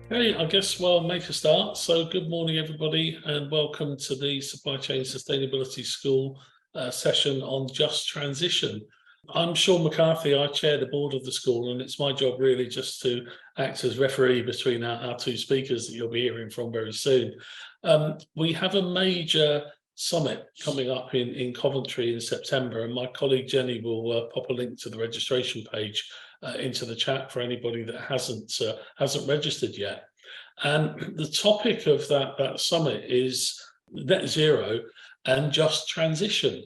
Hey, I guess we'll make a start. So good morning, everybody, and welcome to the Supply Chain Sustainability School session on just transition. I'm Shaun McCarthy. I chair the board of the school, and it's my job really just to act as referee between our two speakers that you'll be hearing from very soon. We have a major summit coming up in Coventry in September, and my colleague Jenny will pop a link to the registration page into the chat for anybody that hasn't registered yet. And the topic of that summit is net zero and just transition.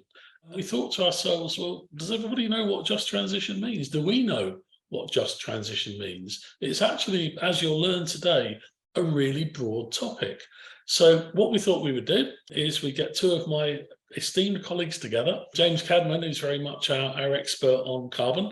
We thought to ourselves, well, does everybody know what just transition means? Do we know what just transition means? It's actually, as you'll learn today, a really broad topic. So what we thought we would do is we get two of my esteemed colleagues together. James Cadman, who's very much our expert on carbon,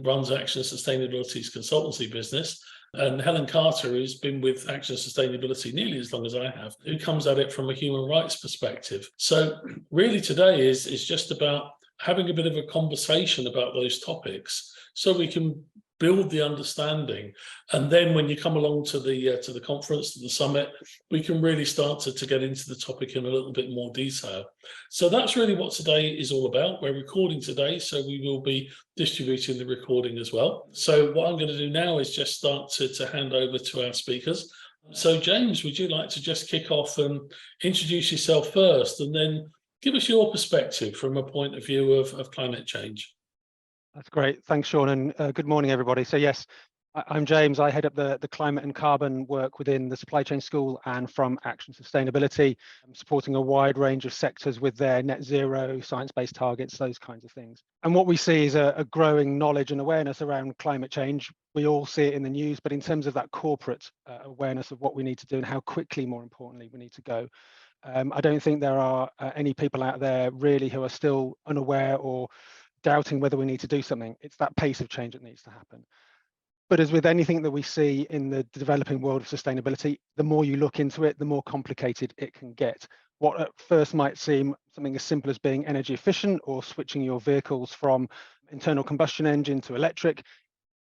runs Action Sustainability's consultancy business, and Helen Carter, who's been with Action Sustainability nearly as long as I have, who comes at it from a human rights perspective. So really today is just about having a bit of a conversation about those topics so we can build the understanding, and then when you come along to the conference, to the summit, we can really start to get into the topic in a little bit more detail. So that's really what today is all about. We're recording today, so we will be distributing the recording as well. So what I'm going to do now is just start to hand over to our speakers. So James, would you like to just kick off and introduce yourself first, and then give us your perspective from a point of view of climate change? That's great. Thanks, Shaun, and good morning, everybody. So yes, I'm James. I head up the climate and carbon work within the Supply Chain School and from Action Sustainability. I'm supporting a wide range of sectors with their net zero, science-based targets, those kinds of things. And what we see is a growing knowledge and awareness around climate change. We all see it in the news, but in terms of that corporate awareness of what we need to do and how quickly, more importantly, we need to go, I don't think there are any people out there really who are still unaware or doubting whether we need to do something. It's that pace of change that needs to happen. But as with anything that we see in the developing world of sustainability, the more you look into it, the more complicated it can get. What at first might seem something as simple as being energy efficient or switching your vehicles from internal combustion engine to electric,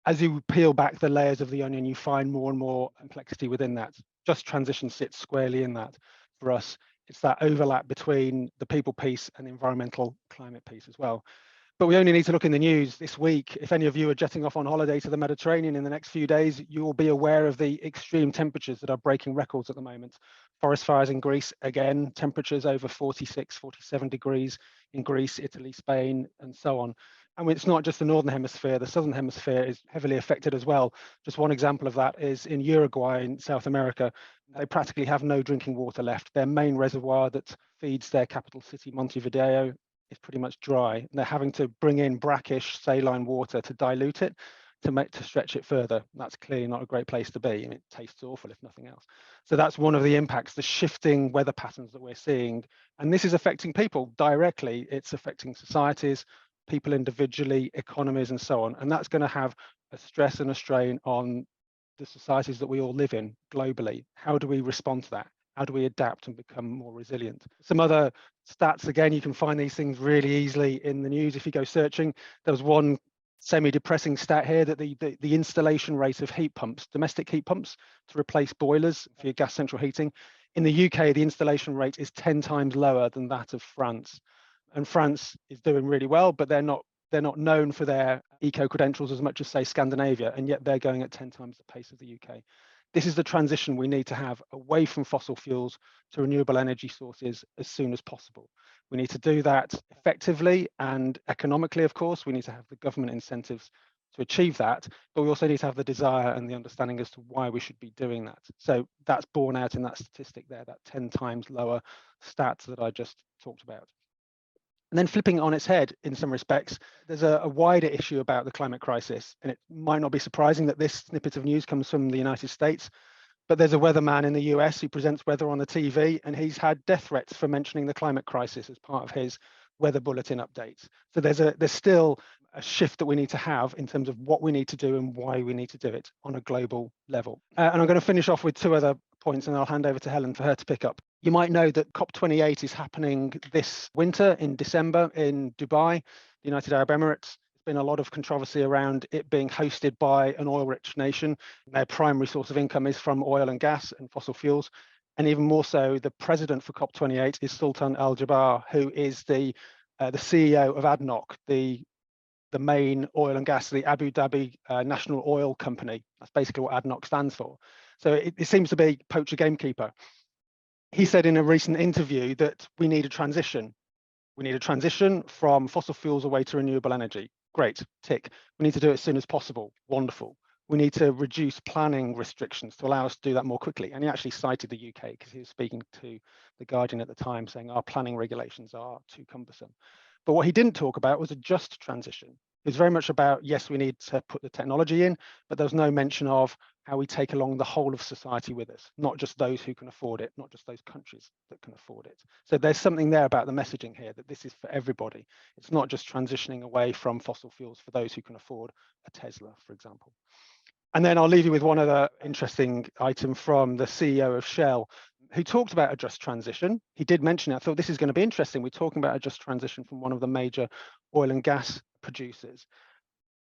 as you peel back the layers of the onion, you find more and more complexity within that. Just transition sits squarely in that for us. It's that overlap between the people piece and the environmental climate piece as well. But we only need to look in the news this week. If any of you are jetting off on holiday to the Mediterranean in the next few days, you will be aware of the extreme temperatures that are breaking records at the moment. Forest fires in Greece, again, temperatures over 46, 47 degrees in Greece, Italy, Spain, and so on. And it's not just the Northern Hemisphere, the Southern Hemisphere is heavily affected as well. Just one example of that is in Uruguay in South America. They practically have no drinking water left. Their main reservoir that feeds their capital city, Montevideo, is pretty much dry. And they're having to bring in brackish saline water to dilute it, to stretch it further. That's clearly not a great place to be, and it tastes awful if nothing else. So that's one of the impacts, the shifting weather patterns that we're seeing. And this is affecting people directly. It's affecting societies, people individually, economies, and so on. And that's going to have a stress and a strain on the societies that we all live in globally. How do we respond to that? How do we adapt and become more resilient? Some other stats, again, you can find these things really easily in the news if you go searching. There was one semi-depressing stat here that the installation rate of heat pumps, domestic heat pumps to replace boilers for your gas central heating, in the UK, the installation rate is 10 times lower than that of France. And France is doing really well, but they're not known for their eco credentials as much as, say, Scandinavia, and yet they're going at 10 times the pace of the UK. This is the transition we need to have away from fossil fuels to renewable energy sources as soon as possible. We need to do that effectively and economically, of course. We need to have the government incentives to achieve that, but we also need to have the desire and the understanding as to why we should be doing that. So that's borne out in that statistic there, that 10 times lower stats that I just talked about. And then flipping it on its head in some respects, there's a wider issue about the climate crisis. And it might not be surprising that this snippet of news comes from the United States, but there's a weatherman in the US who presents weather on the TV, and he's had death threats for mentioning the climate crisis as part of his weather bulletin updates. So there's still a shift that we need to have in terms of what we need to do and why we need to do it on a global level. And I'm going to finish off with two other points, and I'll hand over to Helen for her to pick up. You might know that COP28 is happening this winter in December in Dubai, the United Arab Emirates. been a lot of controversy around it being hosted by an oil-rich nation. Their primary source of income is from oil and gas and fossil fuels. And even more so, the president for COP28 is Sultan Al Jaber, who is the CEO of ADNOC, the main oil and gas, the Abu Dhabi National Oil Company. That's basically what ADNOC stands for. So it seems to be poacher gamekeeper. He said in a recent interview that we need a transition. We need a transition from fossil fuels away to renewable energy. Great, tick. We need to do it as soon as possible. Wonderful. We need to reduce planning restrictions to allow us to do that more quickly. And he actually cited the UK because he was speaking to The Guardian at the time, saying our planning regulations are too cumbersome. But what he didn't talk about was a just transition. It was very much about, yes, we need to put the technology in, but there was no mention of how we take along the whole of society with us, not just those who can afford it, not just those countries that can afford it. So there's something there about the messaging here that this is for everybody. It's not just transitioning away from fossil fuels for those who can afford a Tesla, for example. And then I'll leave you with one other interesting item from the CEO of Shell, who talked about a just transition. He did mention it. I thought this is going to be interesting. We're talking about a just transition from one of the major oil and gas producers.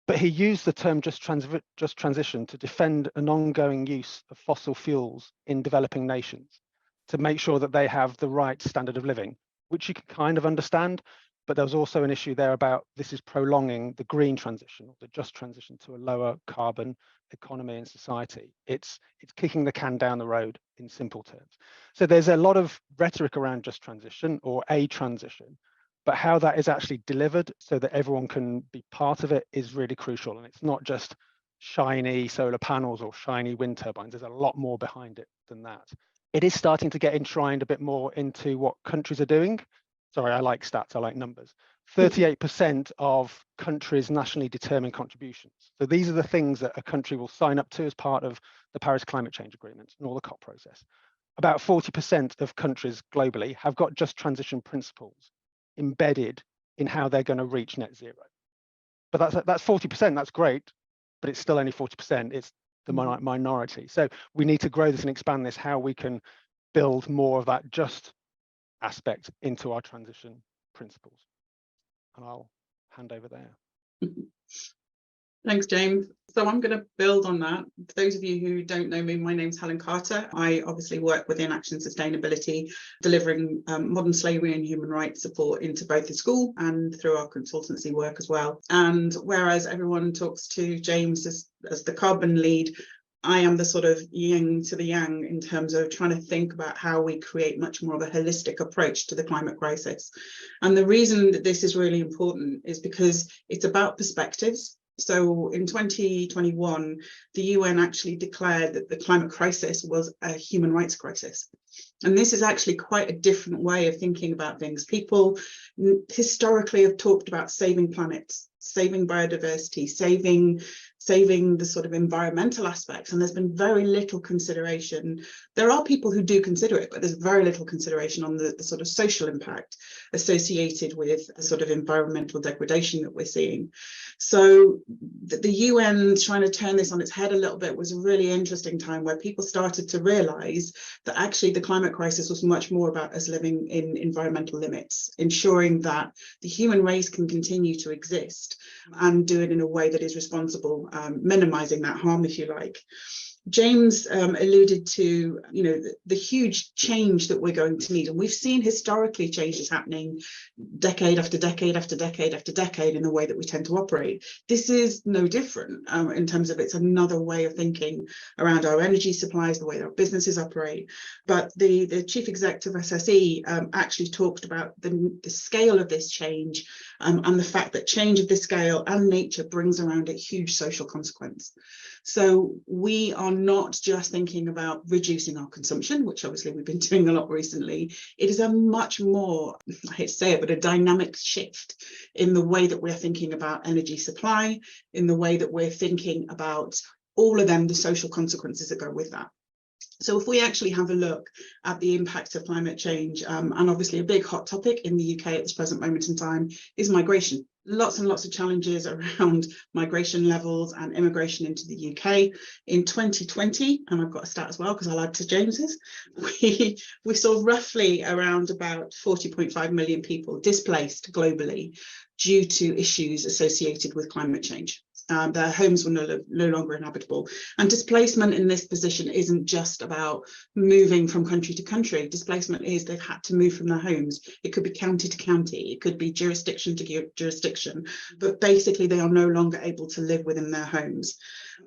But he used the term just transition to defend an ongoing use of fossil fuels in developing nations, to make sure that they have the right standard of living, which you can kind of understand. But there was also an issue there about this is prolonging the green transition, or the just transition to a lower carbon economy and society. It's kicking the can down the road in simple terms. So there's a lot of rhetoric around just transition or a transition, but how that is actually delivered so that everyone can be part of it is really crucial. And it's not just shiny solar panels or shiny wind turbines. There's a lot more behind it than that. It is starting to get enshrined a bit more into what countries are doing. Sorry, I like stats, I like numbers. 38% of countries' nationally determined contributions. So these are the things that a country will sign up to as part of the Paris Climate Change Agreement and all the COP process. About 40% of countries globally have got just transition principles embedded in how they're going to reach net zero. But that's 40%, that's great, but it's still only 40%. It's the minority. So we need to grow this and expand this, how we can build more of that just aspect into our transition principles. And I'll hand over there. Thanks, James. So I'm going to build on that. For those of you who don't know me, my name's Helen Carter. I obviously work within Action Sustainability, delivering modern slavery and human rights support into both the school and through our consultancy work as well. And whereas everyone talks to James as the carbon lead, I am the sort of yin to the yang in terms of trying to think about how we create much more of a holistic approach to the climate crisis. And the reason that this is really important is because it's about perspectives. So in 2021, the UN actually declared that the climate crisis was a human rights crisis. And this is actually quite a different way of thinking about things. People historically have talked about saving planets, saving biodiversity, saving the sort of environmental aspects, and there's been very little consideration. There are people who do consider it, but there's very little consideration on the sort of social impact associated with the sort of environmental degradation that we're seeing. So the UN trying to turn this on its head a little bit was a really interesting time where people started to realise that actually the climate crisis was much more about us living in environmental limits, ensuring that the human race can continue to exist and do it in a way that is responsible, minimising that harm, if you like. James alluded to, the huge change that we're going to need, and we've seen historically changes happening decade after decade after decade after decade in the way that we tend to operate. This is no different in terms of it's another way of thinking around our energy supplies, the way our businesses operate. But the chief executive of SSE actually talked about the scale of this change and the fact that change of this scale and nature brings around it huge social consequence. So we are not just thinking about reducing our consumption, which obviously we've been doing a lot recently. It is a much more, I hate to say it, but a dynamic shift in the way that we're thinking about energy supply, in the way that we're thinking about all of them, the social consequences that go with that. So if we actually have a look at the impact of climate change, and obviously a big hot topic in the UK at this present moment in time is migration. Lots and lots of challenges around migration levels and immigration into the UK. In 2020, and I've got a stat as well because I'll add to James's, we saw roughly around about 40.5 million people displaced globally. due to issues associated with climate change. Their homes were no longer inhabitable. And displacement in this position isn't just about moving from country to country. Displacement is they've had to move from their homes. It could be county to county, it could be jurisdiction to jurisdiction, but basically they are no longer able to live within their homes.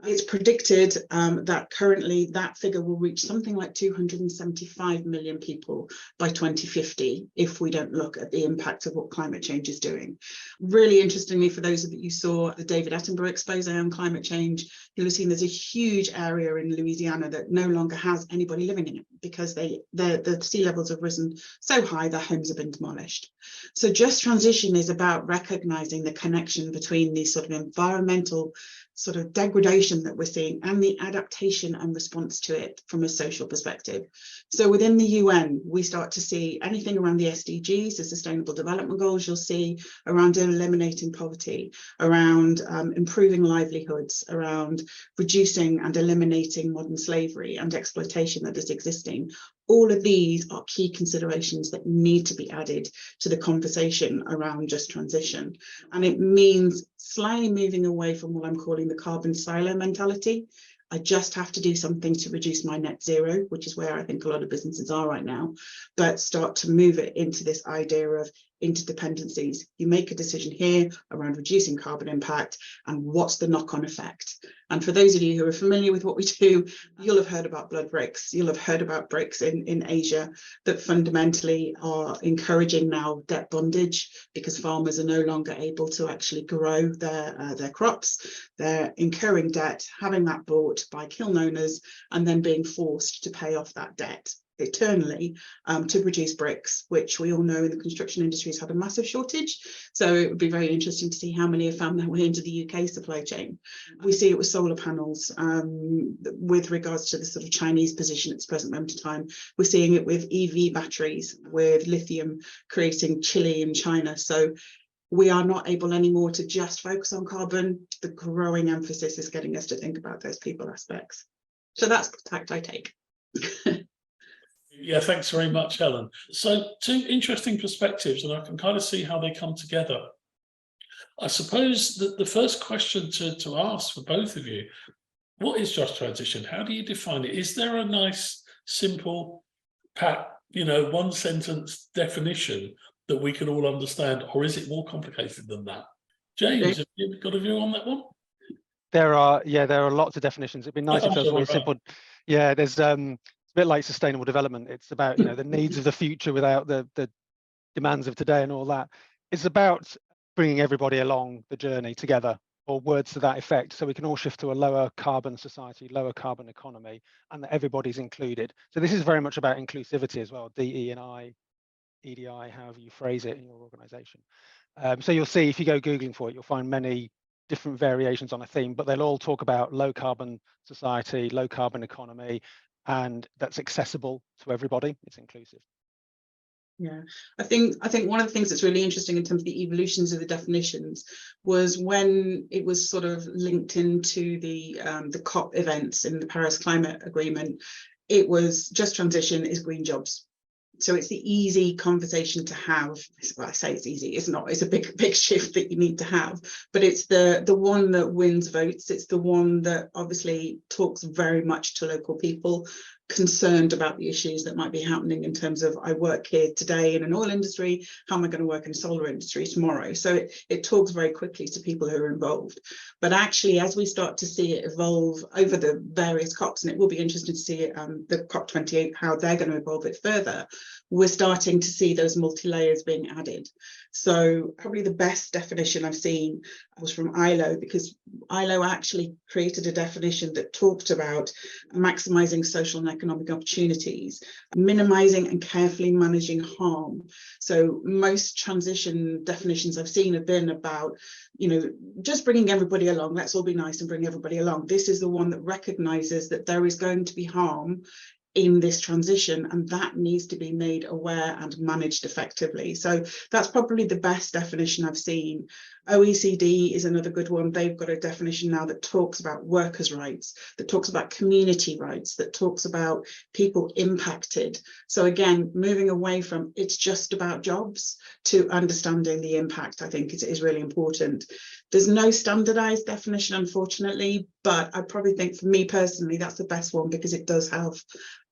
It's predicted that currently that figure will reach something like 275 million people by 2050 if we don't look at the impact of what climate change is doing. Really interestingly, for those of you who saw the David Attenborough expose on climate change, you'll have seen there's a huge area in Louisiana that no longer has anybody living in it because the sea levels have risen so high their homes have been demolished. So just transition is about recognizing the connection between these sort of environmental sort of degradation that we're seeing and the adaptation and response to it from a social perspective. So within the UN, we start to see anything around the SDGs, the Sustainable Development Goals, you'll see around eliminating poverty, around improving livelihoods, around reducing and eliminating modern slavery and exploitation that is existing. All of these are key considerations that need to be added to the conversation around just transition. And it means slightly moving away from what I'm calling the carbon silo mentality. I just have to do something to reduce my net zero, which is where I think a lot of businesses are right now, but start to move it into this idea of interdependencies. You make a decision here around reducing carbon impact and what's the knock-on effect. And for those of you who are familiar with what we do, you'll have heard about blood bricks. You'll have heard about bricks in Asia that fundamentally are encouraging now debt bondage because farmers are no longer able to actually grow their crops. They're incurring debt, having that bought by kiln owners, and then being forced to pay off that debt eternally to produce bricks, which we all know in the construction industry has had a massive shortage. So it would be very interesting to see how many have found their way into the UK supply chain. We see it with solar panels with regards to the sort of Chinese position at this present moment in time. We're seeing it with EV batteries, with lithium creating Chile in China. So we are not able anymore to just focus on carbon. The growing emphasis is getting us to think about those people aspects. So that's the tact I take. Yeah, thanks very much, Helen. So two interesting perspectives, and I can kind of see how they come together. I suppose that the first question to ask for both of you, what is just transition? How do you define it? Is there a nice, simple, pat, one sentence definition that we can all understand, or is it more complicated than that? James, have you got a view on that one? There are lots of definitions. It'd be nice if there was one simple. Yeah, there's a bit like sustainable development. It's about the needs of the future without the demands of today and all that. It's about bringing everybody along the journey together, or words to that effect, so we can all shift to a lower carbon society, lower carbon economy, and that everybody's included. So this is very much about inclusivity as well, DE&I, EDI, however you phrase it in your organization. So you'll see, if you go Googling for it, you'll find many different variations on a theme, but they'll all talk about low carbon society, low carbon economy, and that's accessible to everybody. It's inclusive. Yeah, I think one of the things that's really interesting in terms of the evolutions of the definitions was when it was sort of linked into the COP events in the Paris Climate Agreement. It was just transition is green jobs. So it's the easy conversation to have. Well, I say it's easy. It's not. It's a big shift that you need to have. But it's the one that wins votes. It's the one that obviously talks very much to local people concerned about the issues that might be happening in terms of, I work here today in an oil industry, how am I going to work in a solar industry tomorrow? So it talks very quickly to people who are involved. But actually, as we start to see it evolve over the various COPs, and it will be interesting to see the COP28, how they're going to evolve it further, we're starting to see those multi-layers being added. So probably the best definition I've seen was from ILO, because ILO actually created a definition that talked about maximizing social and economic opportunities, minimizing and carefully managing harm. So most transition definitions I've seen have been about, just bringing everybody along. Let's all be nice and bring everybody along. This is the one that recognizes that there is going to be harm in this transition, and that needs to be made aware and managed effectively. So that's probably the best definition I've seen. OECD is another good one. They've got a definition now that talks about workers' rights, that talks about community rights, that talks about people impacted. So again, moving away from it's just about jobs to understanding the impact, I think is really important. There's no standardized definition, unfortunately, but I probably think for me personally, that's the best one because it does have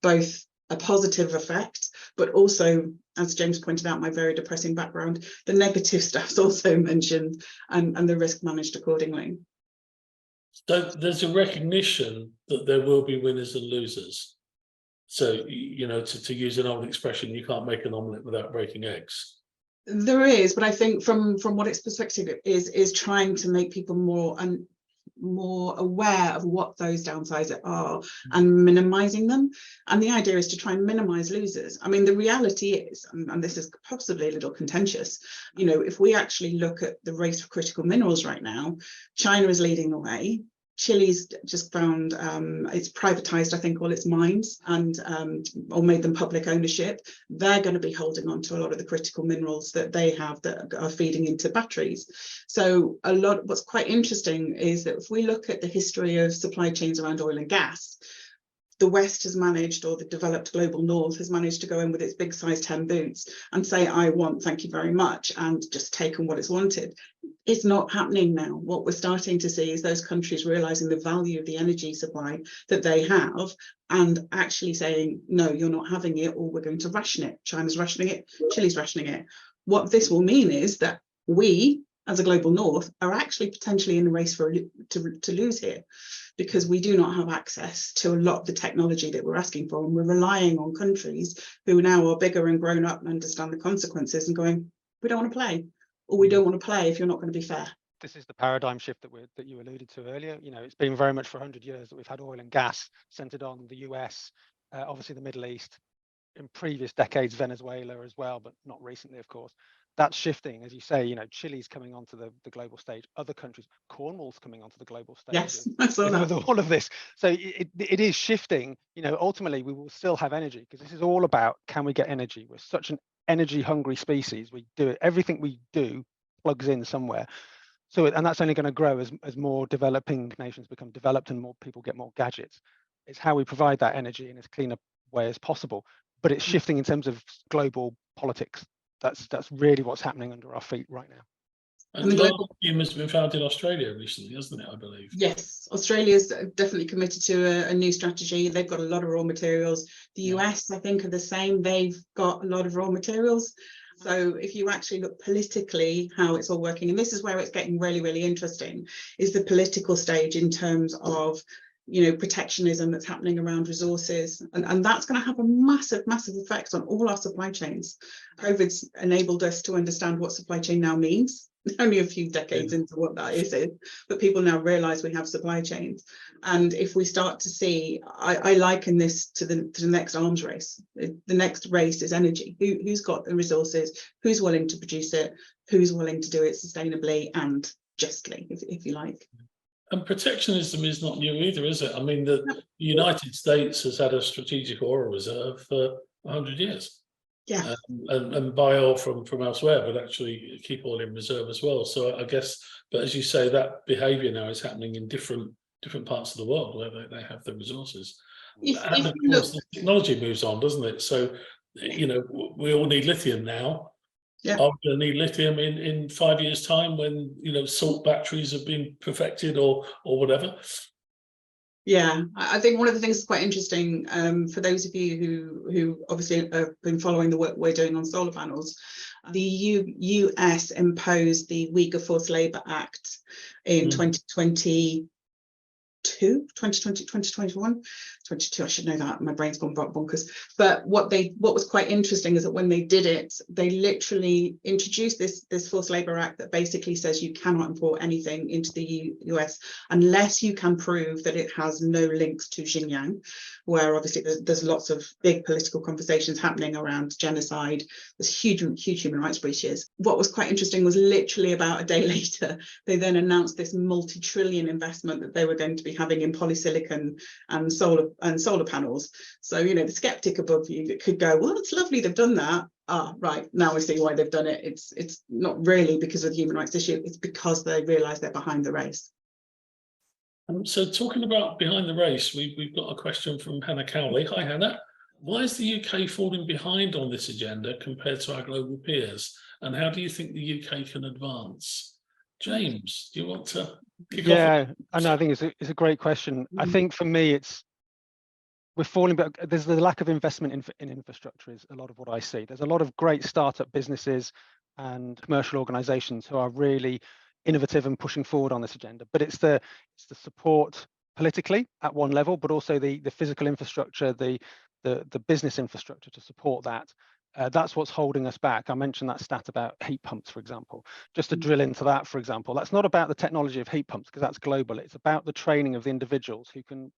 both a positive effect, but also, as James pointed out, my very depressing background, the negative stuff's also mentioned and the risk managed accordingly. So there's a recognition that there will be winners and losers. So, you know, to use an old expression, you can't make an omelette without breaking eggs. There is, but I think from what its perspective is trying to make people more aware of what those downsides are and minimizing them. And the idea is to try and minimize losers. I mean, the reality is, and this is possibly a little contentious, you know, if we actually look at the race for critical minerals right now, China is leading the way. Chile's just found it's privatized, I think, all its mines and or made them public ownership. They're going to be holding on to a lot of the critical minerals that they have that are feeding into batteries. So what's quite interesting is that if we look at the history of supply chains around oil and gas, the West has managed, or the developed global North has managed to go in with its big size 10 boots and say, I want, thank you very much, and just taken what it's wanted. It's not happening now. What we're starting to see is those countries realizing the value of the energy supply that they have and actually saying, no, you're not having it, or we're going to ration it. China's rationing it, Chile's rationing it. What this will mean is that we, as a global North, are actually potentially in a race to lose here, because we do not have access to a lot of the technology that we're asking for, and we're relying on countries who now are bigger and grown up and understand the consequences and going, we don't want to play, or we don't want to play if you're not going to be fair. This is the paradigm shift that you alluded to earlier. You know, it's been very much for 100 years that we've had oil and gas centered on the US, obviously the Middle East, in previous decades Venezuela as well, but not recently, of course. That's shifting, as you say. You know, Chile's coming onto the global stage, other countries, Cornwall's coming onto the global stage. Yes, I saw that. With all of this. So it is shifting. You know, ultimately we will still have energy, because this is all about, can we get energy? We're such an energy hungry species. We do it, everything we do plugs in somewhere. So, and that's only going to grow as more developing nations become developed and more people get more gadgets. It's how we provide that energy in as clean a way as possible. But it's shifting in terms of global politics. That's really what's happening under our feet right now. And the global lithium has been found in Australia recently, hasn't it, I believe? Yes, Australia's definitely committed to a new strategy. They've got a lot of raw materials. The US, I think, are the same. They've got a lot of raw materials. So if you actually look politically how it's all working, and this is where it's getting really, really interesting, is the political stage in terms of, you know, protectionism that's happening around resources. And that's going to have a massive, massive effect on all our supply chains. COVID's enabled us to understand what supply chain now means. Only a few decades into what that is, but people now realize we have supply chains. And if we start to see, I liken this to the next arms race. The next race is energy. Who's got the resources? Who's willing to produce it? Who's willing to do it sustainably and justly, if you like? And protectionism is not new either, is it? I mean, the United States has had a strategic oil reserve for 100 years. Yeah, and buy oil from elsewhere, but actually keep oil in reserve as well. So I guess, but as you say, that behaviour now is happening in different parts of the world where they have the resources. And of course, the technology moves on, doesn't it? So, you know, we all need lithium now. Yeah. Are we going to need lithium in 5 years' time when, you know, salt batteries have been perfected or whatever? Yeah, I think one of the things that's quite interesting for those of you who obviously have been following the work we're doing on solar panels, the US imposed the Uyghur Forced Labour Act in 2021, 22, I should know that, my brain's gone bonkers. But what was quite interesting is that when they did it, they literally introduced this Forced Labour Act that basically says you cannot import anything into the US unless you can prove that it has no links to Xinjiang, where obviously there's lots of big political conversations happening around genocide. There's huge human rights breaches. What was quite interesting was literally about a day later, they then announced this multi-trillion investment that they were going to be having in polysilicon and solar panels. So, you know, the skeptic above you that could go, well, it's lovely they've done that, right, now we see why they've done it. It's not really because of the human rights issue, it's because they realise they're behind the race. So talking about behind the race, we've got a question from Hannah Cowley. Hi, Hannah. Why is the UK falling behind on this agenda compared to our global peers? And how do you think the UK can advance? James, do you want to kick off? Yeah, I know. I think it's a great question. I think for me, we're falling back. There's the lack of investment in infrastructure is a lot of what I see. There's a lot of great startup businesses and commercial organizations who are really innovative and pushing forward on this agenda, but it's the support politically at one level, but also the physical infrastructure, the business infrastructure to support that. That's what's holding us back. I mentioned that stat about heat pumps, for example. Just to drill into that, for example, that's not about the technology of heat pumps because that's global. It's about the training of the individuals who can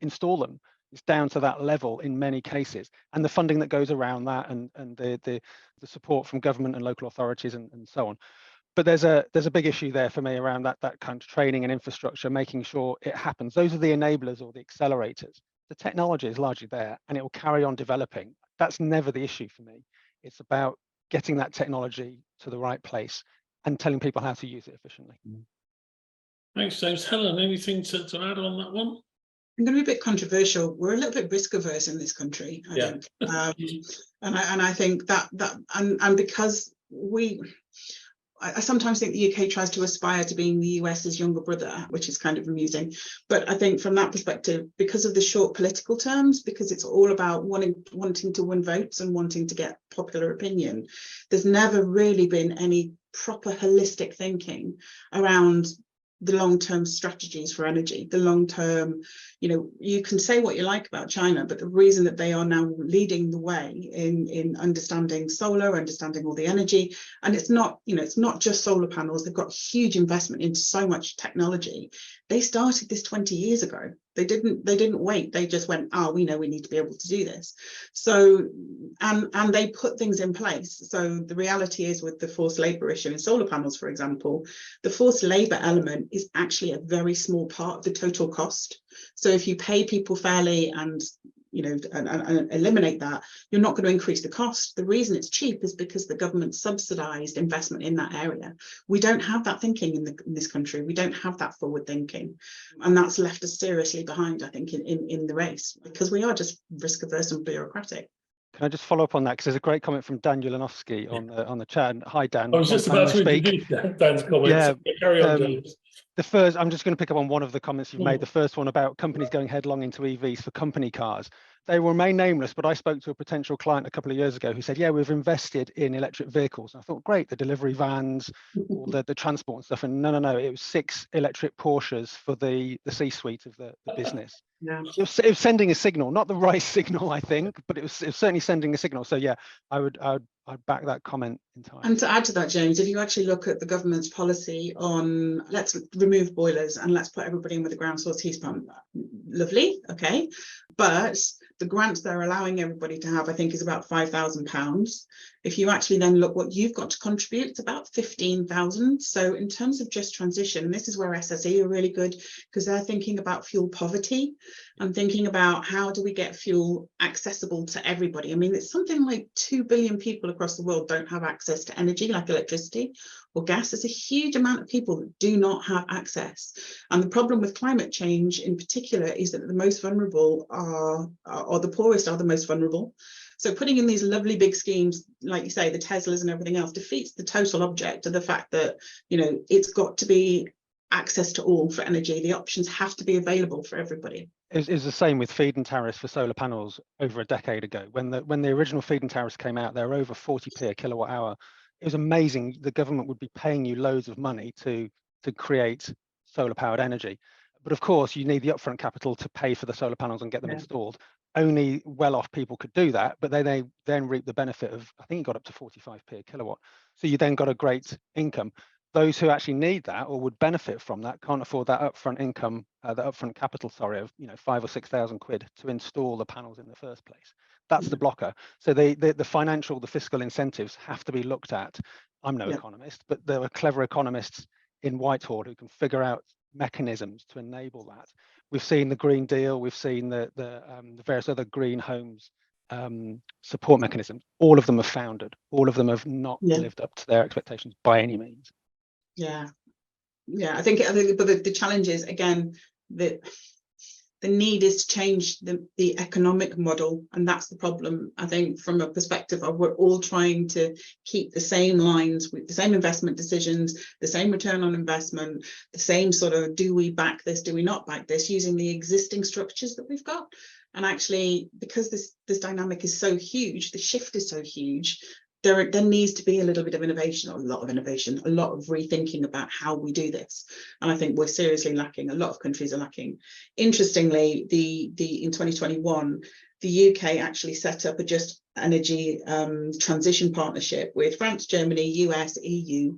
install them. It's down to that level in many cases, and the funding that goes around that, and the support from government and local authorities and so on. But there's a big issue there for me around that kind of training and infrastructure, making sure it happens. Those are the enablers or the accelerators. The technology is largely there, and it will carry on developing. That's never the issue for me. It's about getting that technology to the right place and telling people how to use it efficiently. Thanks, James. Helen, anything to add on that one? I'm going to be a bit controversial. We're a little bit risk averse in this country, I think, and I think that because I sometimes think the UK tries to aspire to being the US's younger brother, which is kind of amusing. But I think from that perspective, because of the short political terms, because it's all about wanting to win votes and wanting to get popular opinion, there's never really been any proper holistic thinking around the long-term strategies for energy, the long-term, you can say what you like about China, but the reason that they are now leading the way in understanding solar, understanding all the energy, and it's not just solar panels, they've got huge investment into so much technology. They started this 20 years ago. They didn't wait. They just went, we know we need to be able to do this. So, and they put things in place. So the reality is with the forced labor issue in solar panels, for example, the forced labor element is actually a very small part of the total cost. So if you pay people fairly and and eliminate that, you're not going to increase the cost. The reason it's cheap is because the government subsidized investment in that area. We don't have that thinking in this country. We don't have that forward thinking, and that's left us seriously behind, I think, in the race, because we are just risk averse and bureaucratic. Can I just follow up on that? Because there's a great comment from Dan Ulanowski on the chat. Hi, Dan. I was just about to introduce Dan's comments. Yeah, carry on, James. The first, I'm just going to pick up on one of the comments you've made. The first one about companies going headlong into EVs for company cars. They will remain nameless, but I spoke to a potential client a couple of years ago who said, yeah, we've invested in electric vehicles. And I thought, great, the delivery vans, all the transport and stuff. And no, it was 6 electric Porsches for the C-suite of the business. Yeah. It was sending a signal, not the right signal, I think, but it was certainly sending a signal. So yeah, I'd back that comment entirely. And to add to that, James, if you actually look at the government's policy on let's remove boilers and let's put everybody in with a ground source heat pump, lovely, okay, but the grants they're allowing everybody to have, I think, is about £5,000. If you actually then look what you've got to contribute, it's about 15,000. So in terms of just transition, this is where SSE are really good, because they're thinking about fuel poverty and thinking about how do we get fuel accessible to everybody. I mean, it's something like 2 billion people across the world don't have access to energy, like electricity or gas. There's a huge amount of people that do not have access. And the problem with climate change in particular is that the most vulnerable or the poorest are the most vulnerable. So putting in these lovely big schemes, like you say, the Teslas and everything else, defeats the total object of the fact that, it's got to be access to all for energy. The options have to be available for everybody. It was the same with feed-in tariffs for solar panels over a decade ago. When the original feed-in tariffs came out, they were over 40p a kilowatt hour. It was amazing. The government would be paying you loads of money to create solar-powered energy. But of course, you need the upfront capital to pay for the solar panels and get them installed. Only well-off people could do that, but they then reap the benefit of, I think it got up to 45p a kilowatt. So you then got a great income. Those who actually need that or would benefit from that can't afford that upfront income, the upfront capital, of 5,000 or 6,000 quid to install the panels in the first place. That's the blocker. So the fiscal incentives have to be looked at. I'm no economist, but there are clever economists in Whitehall who can figure out mechanisms to enable that. We've seen the Green Deal, we've seen the various other green homes support mechanisms, all of them have foundered. All of them have not Yeah. lived up to their expectations by any means. Yeah, I think but the challenge is, again, that the need is to change the economic model, and that's the problem. I think from a perspective of we're all trying to keep the same lines with the same investment decisions, the same return on investment, the same sort of, do we back this, do we not back this, using the existing structures that we've got. And actually, because this dynamic is so huge, the shift is so huge, there needs to be a little bit of innovation, or a lot of innovation, a lot of rethinking about how we do this. And I think we're seriously lacking. A lot of countries are lacking. Interestingly, in 2021, the UK actually set up a just energy transition partnership with France, Germany, US, EU,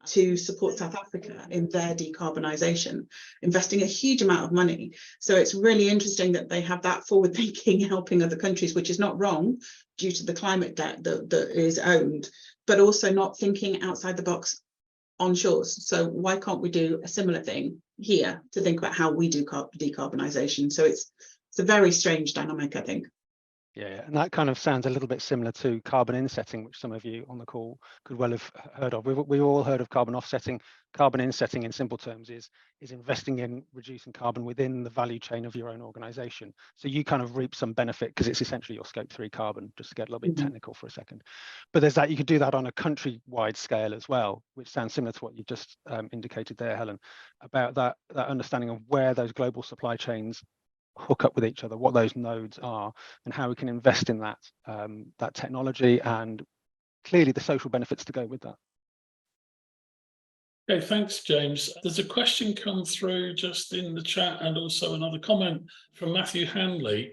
to support South Africa in their decarbonisation, investing a huge amount of money. So it's really interesting that they have that forward thinking, helping other countries, which is not wrong due to the climate debt that is owned, but also not thinking outside the box on shores. So why can't we do a similar thing here to think about how we do decarbonisation? So it's a very strange dynamic, I think. Yeah, and that kind of sounds a little bit similar to carbon insetting, which some of you on the call could well have heard of. We've all heard of carbon offsetting. Carbon insetting, in simple terms, is investing in reducing carbon within the value chain of your own organisation. So you kind of reap some benefit because it's essentially your scope 3 carbon, just to get a little bit technical for a second. But there's that, you could do that on a country-wide scale as well, which sounds similar to what you just indicated there, Helen, about that understanding of where those global supply chains hook up with each other, what those nodes are, and how we can invest in that technology, and clearly the social benefits to go with that. Okay, thanks, James. There's a question come through just in the chat, and also another comment from Matthew Hanley.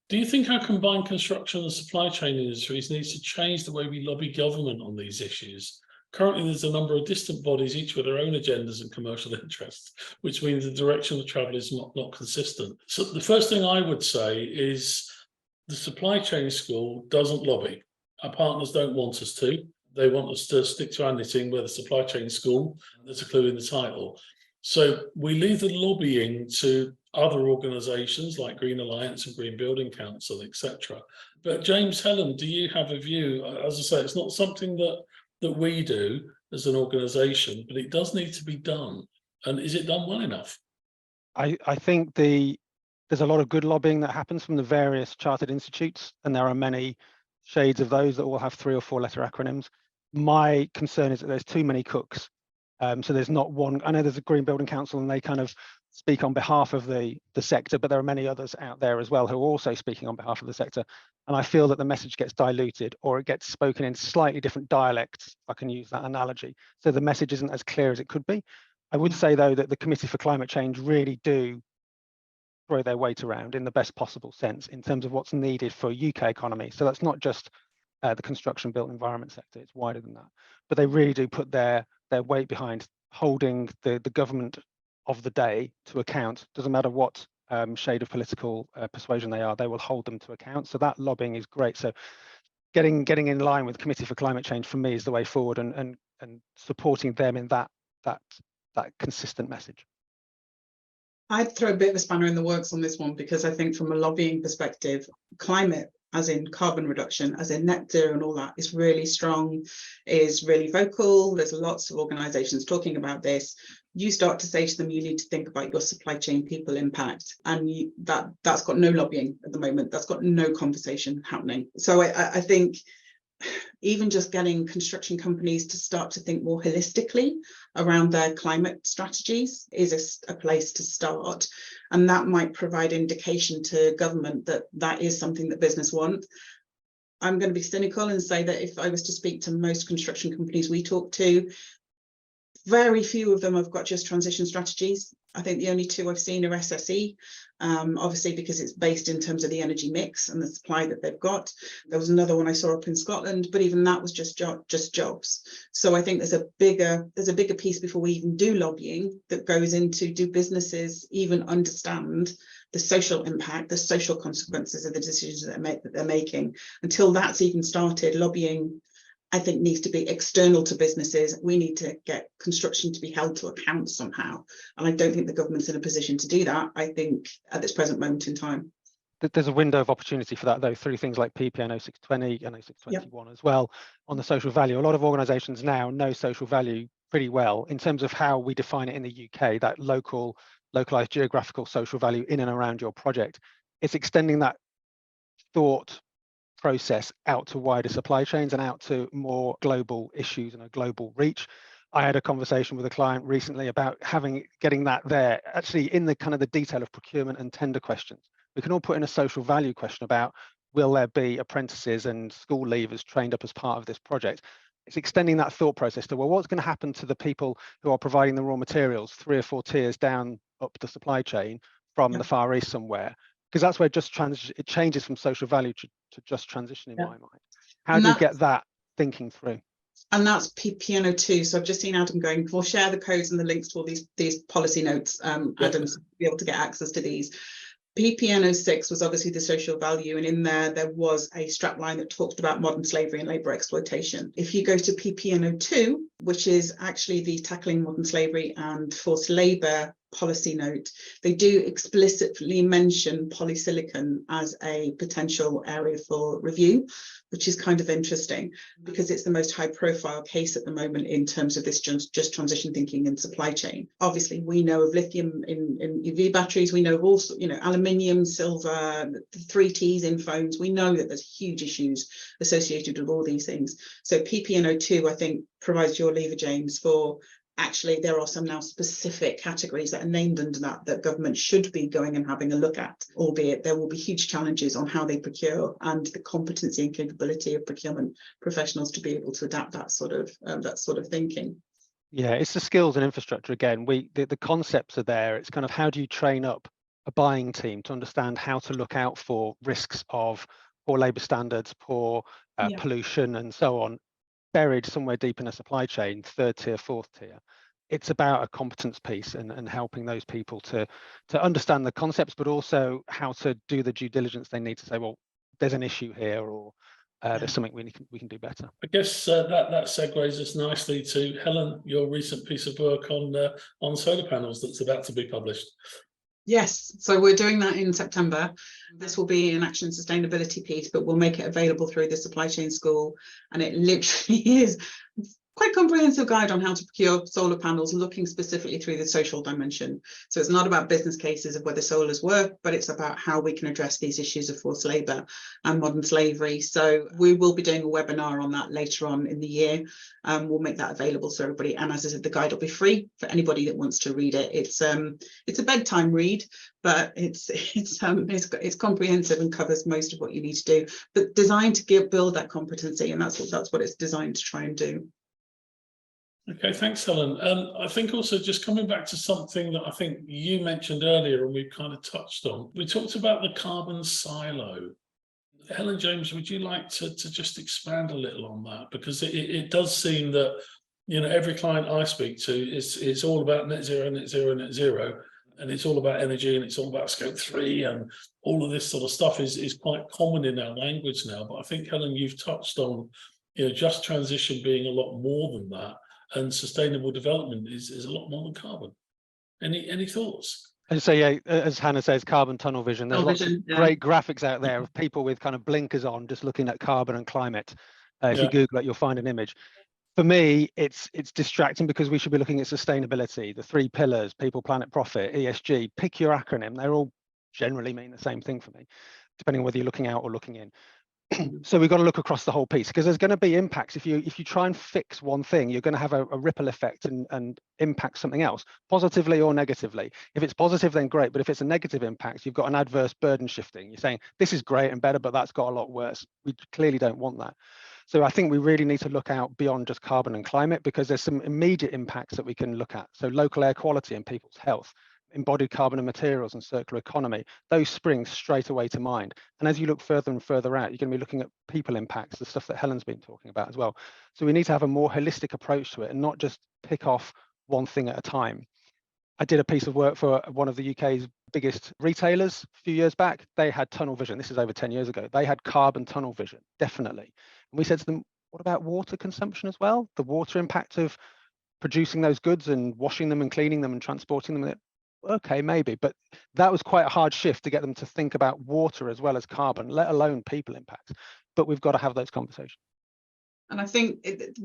Do you think our combined construction and supply chain industries needs to change the way we lobby government on these issues? Currently, there's a number of distant bodies, each with their own agendas and commercial interests, which means the direction of travel is not consistent. So the first thing I would say is the supply chain school doesn't lobby. Our partners don't want us to. They want us to stick to our knitting. We're the supply chain school. There's a clue in the title. So we leave the lobbying to other organisations like Green Alliance and Green Building Council, etc. But James, Helen, do you have a view? As I say, it's not something that we do as an organisation, but it does need to be done. And is it done well enough? I think there's a lot of good lobbying that happens from the various chartered institutes, and there are many shades of those that all have 3 or 4 letter acronyms. My concern is that there's too many cooks. So there's not one. I know there's a Green Building Council, and they kind of speak on behalf of the sector, but there are many others out there as well who are also speaking on behalf of the sector. And I feel that the message gets diluted, or it gets spoken in slightly different dialects, if I can use that analogy. So the message isn't as clear as it could be. I would say, though, that the Committee for Climate Change really do throw their weight around in the best possible sense in terms of what's needed for UK economy. So that's not just the construction built environment sector, it's wider than that. But they really do put their weight behind holding the government of the day to account. Doesn't matter what shade of political persuasion they are, they will hold them to account. So that lobbying is great. So getting in line with the Committee for Climate Change for me is the way forward, and supporting them in that consistent message. I'd throw a bit of a spanner in the works on this one, because I think from a lobbying perspective, climate, as in carbon reduction, as in net zero and all that, is really strong, is really vocal. There's lots of organisations talking about this. You start to say to them, you need to think about your supply chain people impact, and that's got no lobbying at the moment. That's got no conversation happening. So I think even just getting construction companies to start to think more holistically around their climate strategies is a place to start. And that might provide indication to government that that is something that business want. I'm going to be cynical and say that if I was to speak to most construction companies we talk to, very few of them have got just transition strategies. I think the only 2 I've seen are SSE, obviously because it's based in terms of the energy mix and the supply that they've got. There was another one I saw up in Scotland, but even that was just jobs. So I think there's a bigger piece before we even do lobbying that goes into, do businesses even understand the social impact, the social consequences of the decisions that they're making. Until that's even started, lobbying, I think, needs to be external to businesses. We need to get construction to be held to account somehow. And I don't think the government's in a position to do that, I think, at this present moment in time. There's a window of opportunity for that, though, through things like PPN 0620 and 0621 as well on the social value. A lot of organisations now know social value pretty well in terms of how we define it in the UK, that localised geographical social value in and around your project. It's extending that thought process out to wider supply chains and out to more global issues and a global reach. I had a conversation with a client recently about getting that there, actually in the kind of the detail of procurement and tender questions. We can all put in a social value question about, will there be apprentices and school leavers trained up as part of this project? It's extending that thought process to, well, what's going to happen to the people who are providing the raw materials 3 or 4 tiers down up the supply chain from the Far East somewhere? Because that's where it changes from social value to just transition in my mind. How do you get that thinking through? And that's PPN02. So I've just seen Adam going, we'll share the codes and the links to all these policy notes, Adam, to be able to get access to these. PPN06 was obviously the social value, and in there was a strapline that talked about modern slavery and labour exploitation. If you go to PPN02, which is actually the tackling modern slavery and forced labour policy note, they do explicitly mention polysilicon as a potential area for review, which is kind of interesting because it's the most high profile case at the moment in terms of this just transition thinking in supply chain. Obviously, we know of lithium in EV batteries, we know of also, aluminium, silver, the 3 Ts in phones. We know that there's huge issues associated with all these things. So PPN02, I think, provides your lever, James, for actually there are some now specific categories that are named under that government should be going and having a look at, albeit there will be huge challenges on how they procure and the competency and capability of procurement professionals to be able to adapt that sort of thinking. Yeah, it's the skills and infrastructure again. The concepts are there. It's kind of, how do you train up a buying team to understand how to look out for risks of poor labour standards, poor pollution and so on, buried somewhere deep in a supply chain, 3rd tier, 4th tier. It's about a competence piece and helping those people to understand the concepts, but also how to do the due diligence they need to say, well, there's an issue here, or there's something we can do better. I guess that segues us nicely to Helen, your recent piece of work on solar panels that's about to be published. Yes, so we're doing that in September. This will be an action sustainability piece, but we'll make it available through the supply chain school. And it literally is quite comprehensive guide on how to procure solar panels, looking specifically through the social dimension. So it's not about business cases of whether solars work, but it's about how we can address these issues of forced labour and modern slavery. So we will be doing a webinar on that later on in the year. We'll make that available to everybody. And as I said, the guide will be free for anybody that wants to read it. It's a bedtime read, but it's comprehensive and covers most of what you need to do, but designed to build that competency, and that's what it's designed to try and do. Okay, thanks, Helen. I think also just coming back to something that I think you mentioned earlier and we've kind of touched on, we talked about the carbon silo. Helen, James, would you like to just expand a little on that? Because it does seem that, every client I speak to is all about net zero, net zero, net zero, and it's all about energy and it's all about scope 3 and all of this sort of stuff is quite common in our language now. But I think, Helen, you've touched on, just transition being a lot more than that. And sustainable development is a lot more than carbon. Any thoughts? And so, yeah, as Hannah says, carbon tunnel vision. There's lots of great graphics out there of people with kind of blinkers on, just looking at carbon and climate. If you Google it, you'll find an image. For me, it's distracting because we should be looking at sustainability, the 3 pillars: people, planet, profit, ESG. Pick your acronym. They're all generally mean the same thing for me, depending on whether you're looking out or looking in. So we've got to look across the whole piece, because there's going to be impacts. If you try and fix one thing, you're going to have a ripple effect and impact something else, positively or negatively. If it's positive, then great. But if it's a negative impact, you've got an adverse burden shifting. You're saying this is great and better, but that's got a lot worse. We clearly don't want that. So I think we really need to look out beyond just carbon and climate, because there's some immediate impacts that we can look at. So local air quality and people's health, embodied carbon and materials and circular economy, those spring straight away to mind. And as you look further and further out, you're going to be looking at people impacts, the stuff that Helen's been talking about as well. So we need to have a more holistic approach to it and not just pick off one thing at a time. I did a piece of work for one of the UK's biggest retailers a few years back. They had tunnel vision. This is over 10 years ago. They had carbon tunnel vision, definitely. And we said to them, what about water consumption as well? The water impact of producing those goods and washing them and cleaning them and transporting them. okay, maybe, but that was quite a hard shift to get them to think about water as well as carbon, let alone people impacts. But we've got to have those conversations. And I think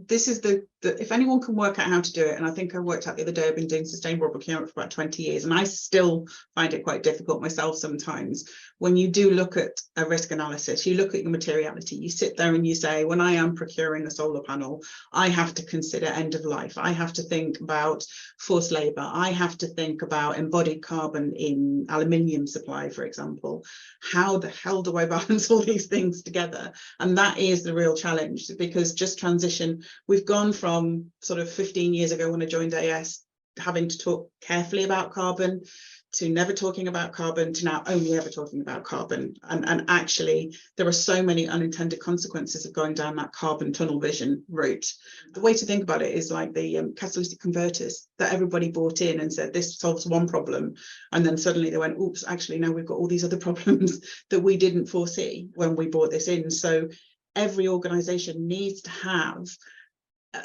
this is the if anyone can work out how to do it, and I think I worked out the other day, I've been doing sustainable procurement for about 20 years, and I still find it quite difficult myself sometimes. When you do look at a risk analysis, you look at your materiality, you sit there and you say, when I am procuring a solar panel, I have to consider end of life. I have to think about forced labour. I have to think about embodied carbon in aluminium supply, for example. How the hell do I balance all these things together? And that is the real challenge, because just transition, we've gone from sort of 15 years ago when I joined AS, having to talk carefully about carbon, to never talking about carbon, to now only ever talking about carbon. And actually, there are so many unintended consequences of going down that carbon tunnel vision route. The way to think about it is like the catalytic converters that everybody bought in and said, this solves one problem. And then suddenly they went, oops, actually, now we've got all these other problems that we didn't foresee when we brought this in. So every organization needs to have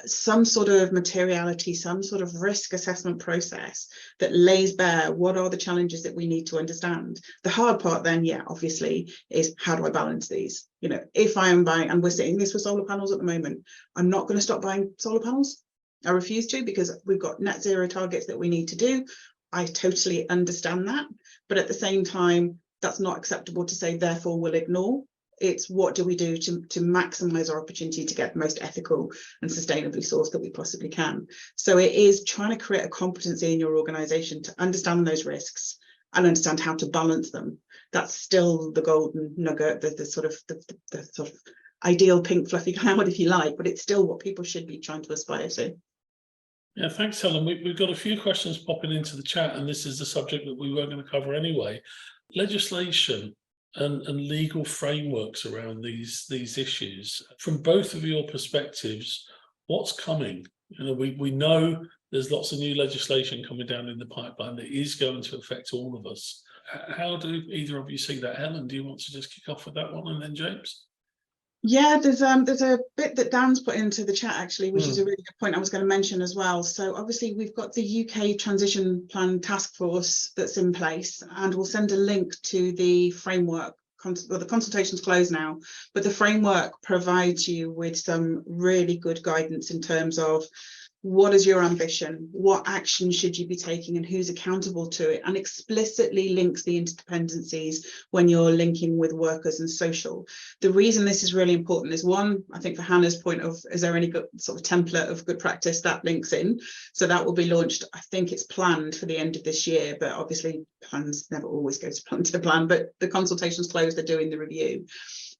some sort of materiality, some sort of risk assessment process that lays bare what are the challenges that we need to understand. The hard part then, yeah, obviously, is how do I balance these? You know, if I am buying, and we're seeing this for solar panels at the moment, I'm not going to stop buying solar panels. I refuse to, because we've got net zero targets that we need to do. I totally understand that. But at the same time, that's not acceptable to say, therefore we'll ignore. It's what do we do to maximize our opportunity to get the most ethical and sustainably sourced that we possibly can. So it is trying to create a competency in your organization to understand those risks and understand how to balance them. That's still the golden nugget, the sort of ideal pink fluffy cloud, if you like, but it's still what people should be trying to aspire to. Yeah, thanks, Helen. We've got a few questions popping into the chat, and this is the subject that we were going to cover anyway. Legislation and legal frameworks around these issues. From both of your perspectives, what's coming? You know, we know there's lots of new legislation coming down in the pipeline that is going to affect all of us. How do either of you see that? Helen, do you want to just kick off with that one, and then James? Yeah, there's a bit that Dan's put into the chat actually, which is a really good point I was going to mention as well. So obviously we've got the UK Transition Plan Task Force that's in place, and we'll send a link to the framework. Well, the consultation's closed now, but the framework provides you with some really good guidance in terms of what is your ambition, what action should you be taking, and who's accountable to it, and explicitly links the interdependencies when you're linking with workers and social. The reason this is really important is, one, I think for Hannah's point of, is there any good sort of template of good practice that links in? So that will be launched, I think it's planned for the end of this year, but obviously plans never always go to plan, but the consultation's closed, they're doing the review.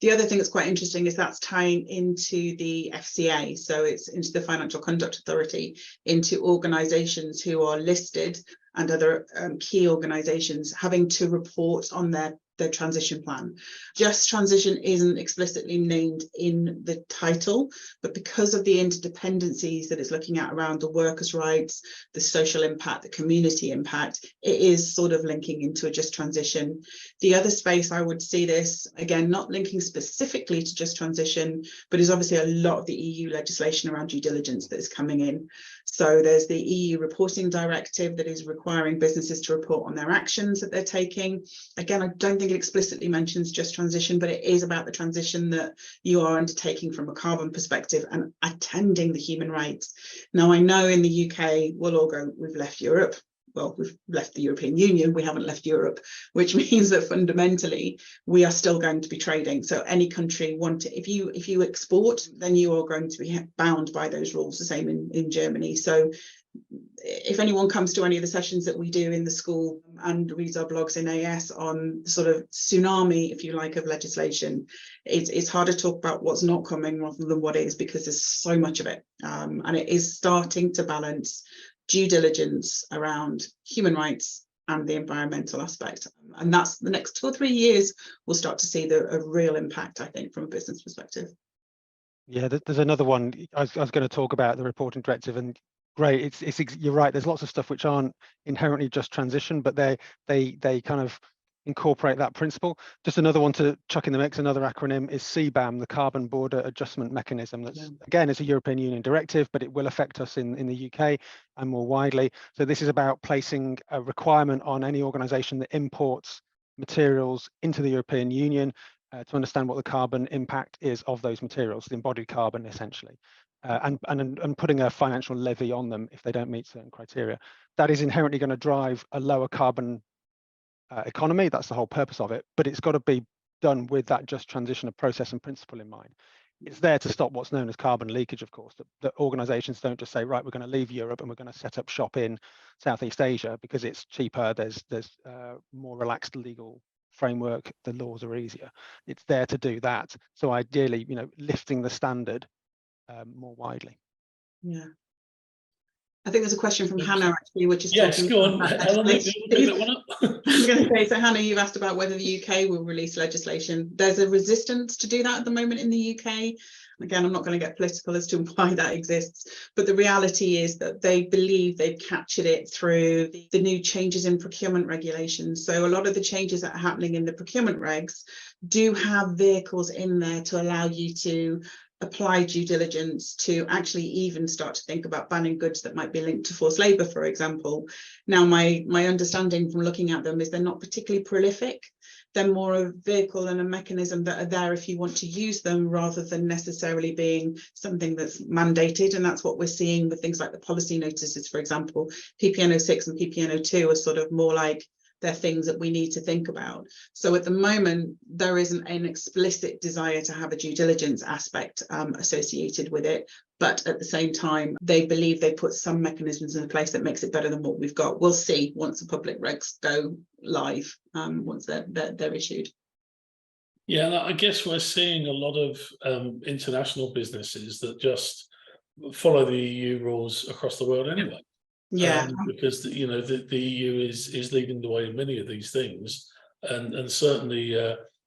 The other thing that's quite interesting is that's tying into the FCA, so it's into the Financial Conduct Authority, into organisations who are listed and other key organisations having to report on their transition plan. Just transition isn't explicitly named in the title, but because of the interdependencies that it's looking at around the workers' rights, the social impact, the community impact, it is sort of linking into a just transition. The other space I would see this, again, not linking specifically to just transition, but is obviously a lot of the EU legislation around due diligence that is coming in. So there's the EU reporting directive that is requiring businesses to report on their actions that they're taking. Again, I don't think it explicitly mentions just transition, but it is about the transition that you are undertaking from a carbon perspective and attending the human rights. Now, I know in the UK, we'll all go, we've left Europe. Well, we've left the European Union, we haven't left Europe, which means that fundamentally we are still going to be trading. So any country if you export, then you are going to be bound by those rules, the same in Germany. So if anyone comes to any of the sessions that we do in the school and reads our blogs in AS on sort of tsunami, if you like, of legislation, it's hard to talk about what's not coming rather than what is, because there's so much of it. And it is starting to balance due diligence around human rights and the environmental aspect. And that's the next 2 or 3 years, we'll start to see a real impact, I think, from a business perspective. Yeah, there's another one. I was going to talk about the reporting directive, and great, you're right, there's lots of stuff which aren't inherently just transition, but they kind of incorporate that principle. Just another one to chuck in the mix, another acronym is CBAM, the Carbon Border Adjustment Mechanism. That's, again, is a European Union directive, but it will affect us in the UK and more widely. So this is about placing a requirement on any organisation that imports materials into the European Union to understand what the carbon impact is of those materials, the embodied carbon essentially, and putting a financial levy on them if they don't meet certain criteria. That is inherently going to drive a lower carbon economy. That's the whole purpose of it, but it's got to be done with that just transition of process and principle in mind. It's there to stop what's known as carbon leakage, of course, that organizations don't just say, right, we're going to leave Europe and we're going to set up shop in Southeast Asia because it's cheaper, there's more relaxed legal framework, the laws are easier. It's there to do that. So ideally, you know, lifting the standard more widely. Yeah. I think there's a question from Hannah actually, which is yes, talking go on, about Helen, pick that one up. I'm going to say, so Hannah, you've asked about whether the UK will release legislation. There's a resistance to do that at the moment in the UK. Again, I'm not going to get political as to why that exists, but the reality is that they believe they've captured it through the new changes in procurement regulations. So a lot of the changes that are happening in the procurement regs do have vehicles in there to allow you to apply due diligence, to actually even start to think about banning goods that might be linked to forced labour, for example. Now, my understanding from looking at them is they're not particularly prolific. They're more a vehicle and a mechanism that are there if you want to use them, rather than necessarily being something that's mandated. And that's what we're seeing with things like the policy notices, for example. PPN 06 and PPN 02 are sort of more like they're things that we need to think about. So at the moment, there isn't an explicit desire to have a due diligence aspect associated with it. But at the same time, they believe they put some mechanisms in place that makes it better than what we've got. We'll see once the public regs go live, once they're issued. Yeah, I guess we're seeing a lot of international businesses that just follow the EU rules across the world anyway. Yeah, because the EU is leading the way in many of these things, and certainly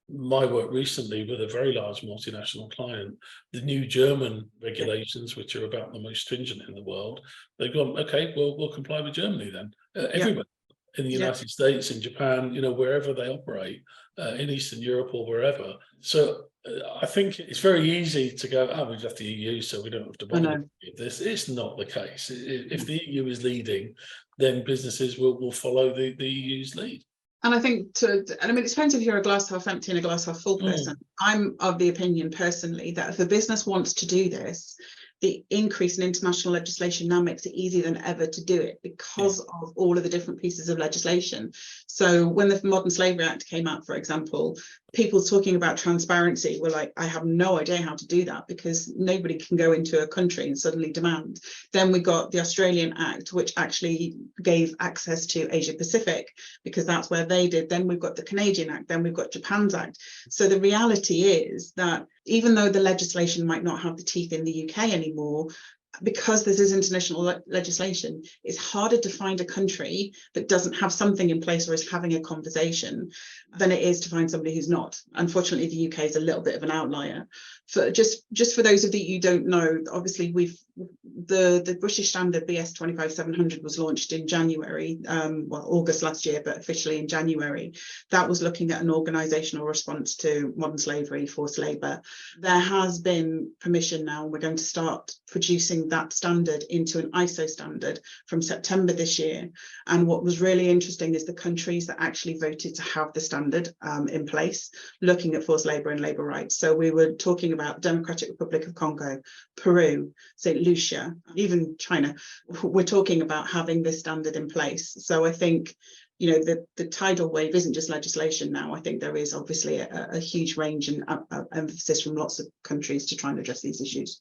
my work recently with a very large multinational client, the new German regulations, which are about the most stringent in the world, they've gone, okay, we'll comply with Germany then. Everywhere in the United States, in Japan, wherever they operate, in Eastern Europe or wherever. So I think it's very easy to go, we've left the EU, so we don't have to bother with this. It's not the case. If the EU is leading, then businesses will follow the EU's lead. And I think it depends if you're a glass half empty and a glass half full person. I'm of the opinion personally that if a business wants to do this, the increase in international legislation now makes it easier than ever to do it because of all of the different pieces of legislation. So when the Modern Slavery Act came out, for example, people talking about transparency were like, I have no idea how to do that because nobody can go into a country and suddenly demand. Then we got the Australian Act, which actually gave access to Asia Pacific because that's where they did. Then we've got the Canadian Act, then we've got Japan's Act. So the reality is that even though the legislation might not have the teeth in the UK anymore, because this is international legislation, it's harder to find a country that doesn't have something in place or is having a conversation than it is to find somebody who's not. Unfortunately, the UK is a little bit of an outlier. For just for those of you who don't know, obviously the British standard BS 25700 was launched in January, August last year, but officially in January. That was looking at an organisational response to modern slavery, forced labour. There has been permission now. We're going to start producing that standard into an ISO standard from September this year. And what was really interesting is the countries that actually voted to have the standard in place, looking at forced labour and labour rights. So we were talking about Democratic Republic of Congo, Peru, St. Lucia, even China. We're talking about having this standard in place. So I think, the tidal wave isn't just legislation now. I think there is obviously a huge range and emphasis from lots of countries to try and address these issues.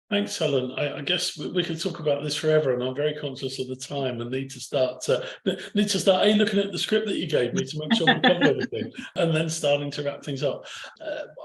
Thanks, Helen. I guess we could talk about this forever, and I'm very conscious of the time and need to start looking at the script that you gave me to make sure we cover everything, and then starting to wrap things up.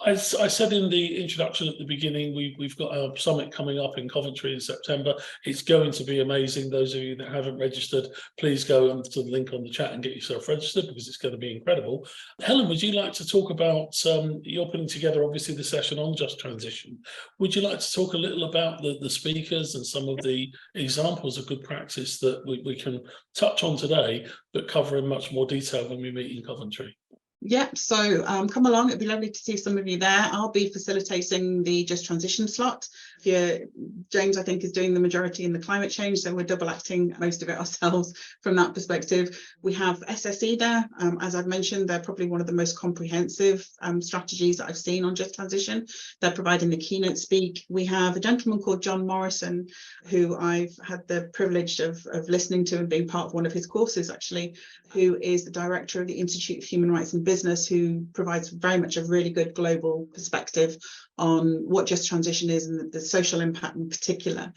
As I said in the introduction at the beginning, we've got our summit coming up in Coventry in September. It's going to be amazing. Those of you that haven't registered, please go onto the link on the chat and get yourself registered because it's going to be incredible. Helen, would you like to talk about, you're putting together obviously the session on just transition. Would you like to talk a little about about the speakers and some of the examples of good practice that we can touch on today, but cover in much more detail when we meet in Coventry? Yep, so come along, it'd be lovely to see some of you there. I'll be facilitating the Just Transition slot. James, I think, is doing the majority in the climate change, so we're double acting most of it ourselves from that perspective. We have SSE there. As I've mentioned, they're probably one of the most comprehensive strategies that I've seen on Just Transition. They're providing the keynote speak. We have a gentleman called John Morrison, who I've had the privilege of listening to and being part of one of his courses, actually, who is the director of the Institute of Human Rights and Business, who provides very much a really good global perspective on what Just Transition is and the social impact in particular.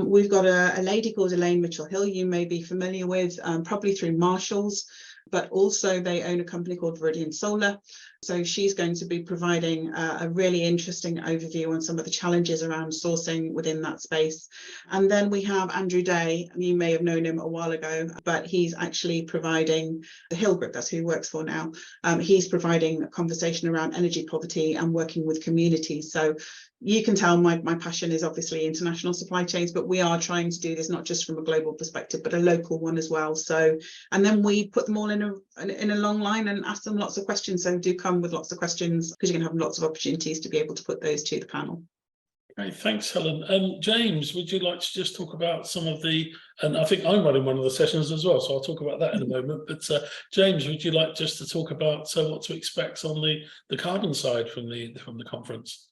We've got a lady called Elaine Mitchell-Hill, you may be familiar with, probably through Marshalls, but also they own a company called Viridian Solar. So she's going to be providing a really interesting overview on some of the challenges around sourcing within that space. And then we have Andrew Day, and you may have known him a while ago, but he's actually providing the Hill Group, that's who he works for now. He's providing a conversation around energy poverty and working with communities. So you can tell my passion is obviously international supply chains, but we are trying to do this not just from a global perspective, but a local one as well. So, and then we put them all in a long line and ask them lots of questions. So do come with lots of questions, because you're going to have lots of opportunities to be able to put those to the panel. Okay, thanks, Helen. James, would you like to just talk about some of and I think I'm running one of the sessions as well, so I'll talk about that in a moment. But James, would you like just to talk about what to expect on the carbon side from the conference?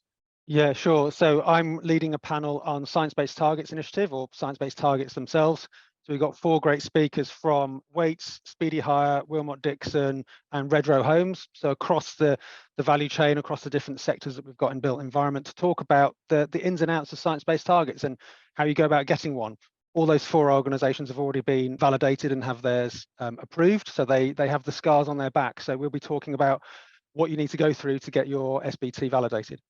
Yeah, sure. So I'm leading a panel on Science-Based Targets Initiative, or science-based targets themselves. So we've got 4 great speakers from Waits, Speedy Hire, Wilmot Dixon, and Redrow Homes. So across the value chain, across the different sectors that we've got in built environment, to talk about the ins and outs of science-based targets and how you go about getting one. All those 4 organisations have already been validated and have theirs approved. So they have the scars on their back. So we'll be talking about what you need to go through to get your SBT validated.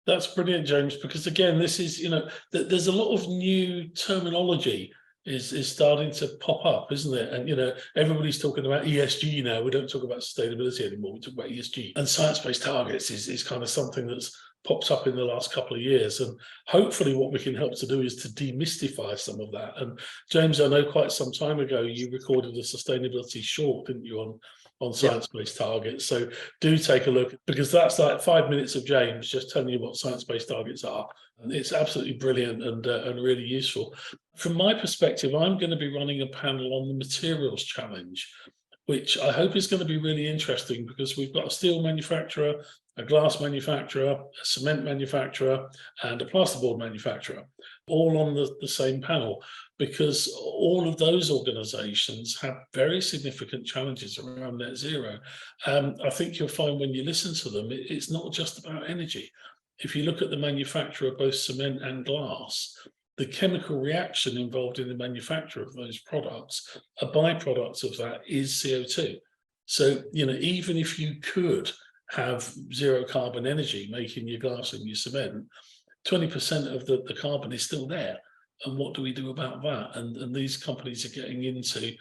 That's brilliant, James, because again, this is, there's a lot of new terminology is starting to pop up, isn't it? And, everybody's talking about ESG now. We don't talk about sustainability anymore. We talk about ESG. And science-based targets is kind of something that's popped up in the last couple of years. And hopefully what we can help to do is to demystify some of that. And James, I know quite some time ago, you recorded a sustainability short, didn't you, on science-based targets. So do take a look, because that's like 5 minutes of James just telling you what science-based targets are. And it's absolutely brilliant and really useful. From my perspective, I'm going to be running a panel on the materials challenge, which I hope is going to be really interesting, because we've got a steel manufacturer, a glass manufacturer, a cement manufacturer, and a plasterboard manufacturer, all on the same panel, because all of those organisations have very significant challenges around net zero. I think you'll find when you listen to them, it's not just about energy. If you look at the manufacture of both cement and glass, the chemical reaction involved in the manufacture of those products, a byproduct of that is CO2. So, even if you could have zero carbon energy making your glass and your cement, 20% of the carbon is still there. And what do we do about that? And these companies are getting into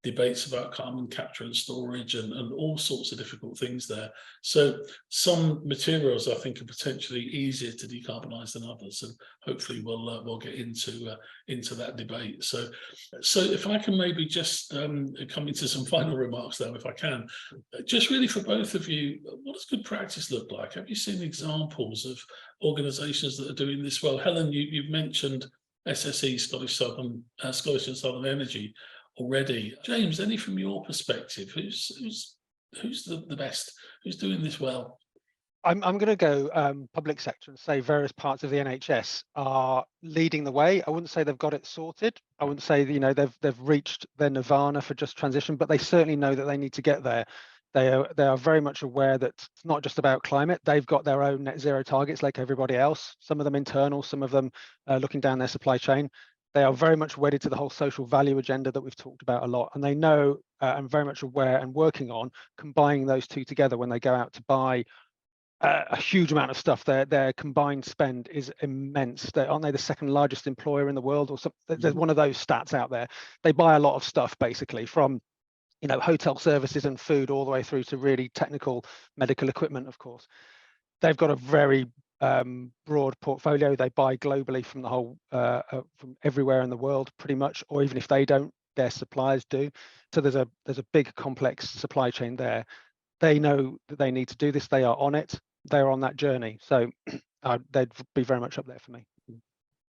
debates about carbon capture and storage and all sorts of difficult things there. So some materials, I think, are potentially easier to decarbonize than others, and hopefully we'll get into that debate. So if I can maybe just come into some final remarks now, if I can, just really for both of you, what does good practice look like? Have you seen examples of organisations that are doing this well? Helen, you've mentioned SSE, Scottish and Southern Energy already. James, any from your perspective, who's the best? Who's doing this well? I'm going to go public sector and say various parts of the NHS are leading the way. I wouldn't say they've got it sorted. I wouldn't say they've reached their nirvana for just transition, but they certainly know that they need to get there. They are very much aware that it's not just about climate. They've got their own net zero targets like everybody else, some of them internal, some of them looking down their supply chain. They are very much wedded to the whole social value agenda that we've talked about a lot. And they know and very much aware and working on combining those two together when they go out to buy a huge amount of stuff. Their combined spend is immense. Aren't they the second largest employer in the world or something? There's one of those stats out there. They buy a lot of stuff basically, from hotel services and food all the way through to really technical medical equipment, of course. They've got a very broad portfolio. They buy globally from the whole, from everywhere in the world, pretty much, or even if they don't, their suppliers do. So there's a big complex supply chain there. They know that they need to do this. They are on it. They're on that journey. So they'd be very much up there for me.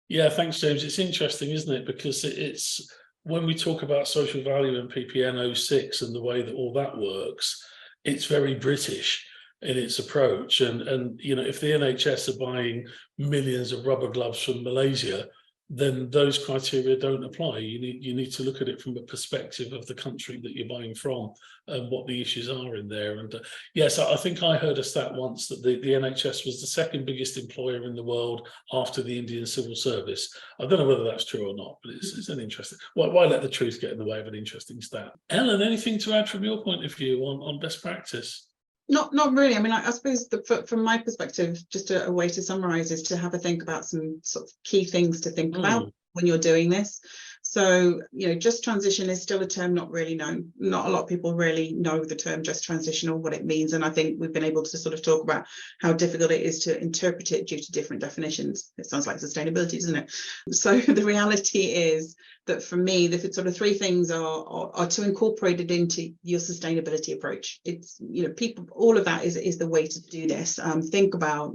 Yeah, thanks, James. It's interesting, isn't it? Because it's when we talk about social value and PPN 06 and the way that all that works, it's very British in its approach. And you know, if the NHS are buying millions of rubber gloves from Malaysia, then those criteria don't apply. You need to look at it from the perspective of the country that you're buying from and what the issues are in there. And yes, I think I heard a stat once that the NHS was the second biggest employer in the world after the Indian Civil Service. I don't know whether that's true or not, but it's an interesting. Why let the truth get in the way of an interesting stat? Helen, anything to add from your point of view on best practice? Not really. I mean, I suppose from my perspective, just a way to summarize is to have a think about some sort of key things to think about when you're doing this. So, you know, just transition is still a term not really known. Not a lot of people really know the term just transition or what it means. And I think we've been able to sort of talk about how difficult it is to interpret it due to different definitions. It sounds like sustainability, doesn't it? So the reality is that for me, the sort of three things are to incorporate it into your sustainability approach. It's, you know, people, all of that is the way to do this. Think about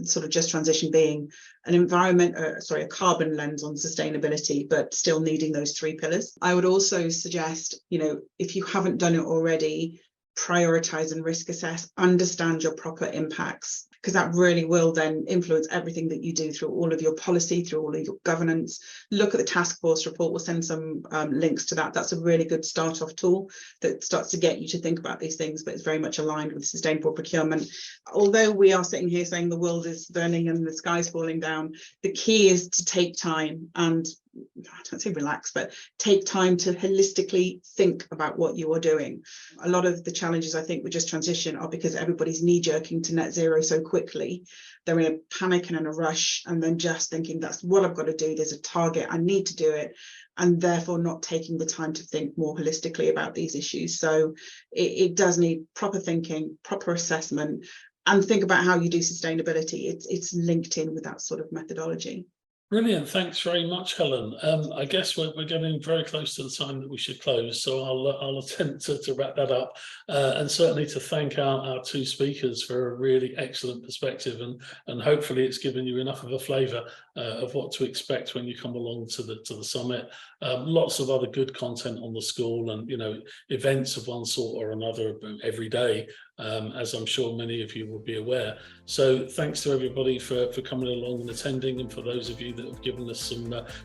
sort of just transition being an a carbon lens on sustainability, but still needing those three pillars. I would also suggest, you know, if you haven't done it already, prioritize and risk assess, understand your proper impacts, because that really will then influence everything that you do through all of your policy, through all of your governance. Look at the task force report. We'll send some links to that. That's a really good start-off tool that starts to get you to think about these things, but it's very much aligned with sustainable procurement. Although we are sitting here saying the world is burning and the sky's falling down, the key is to take time and, I don't say relax, but take time to holistically think about what you are doing. A lot of the challenges I think with just transition are because everybody's knee-jerking to net zero so quickly. They're in a panic and in a rush, and then just thinking that's what I've got to do. There's a target, I need to do it, and therefore not taking the time to think more holistically about these issues. So it does need proper thinking, proper assessment, and think about how you do sustainability. It's linked in with that sort of methodology. Brilliant. Thanks very much, Helen. I guess we're getting very close to the time that we should close, so I'll attempt to wrap that up, and certainly to thank our two speakers for a really excellent perspective, and hopefully it's given you enough of a flavour of what to expect when you come along to the summit. Lots of other good content on the school, and you know, events of one sort or another every day, as I'm sure many of you will be aware. So thanks to everybody for coming along and attending, and for those of you that have given us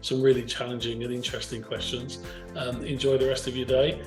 some really challenging and interesting questions. Enjoy the rest of your day.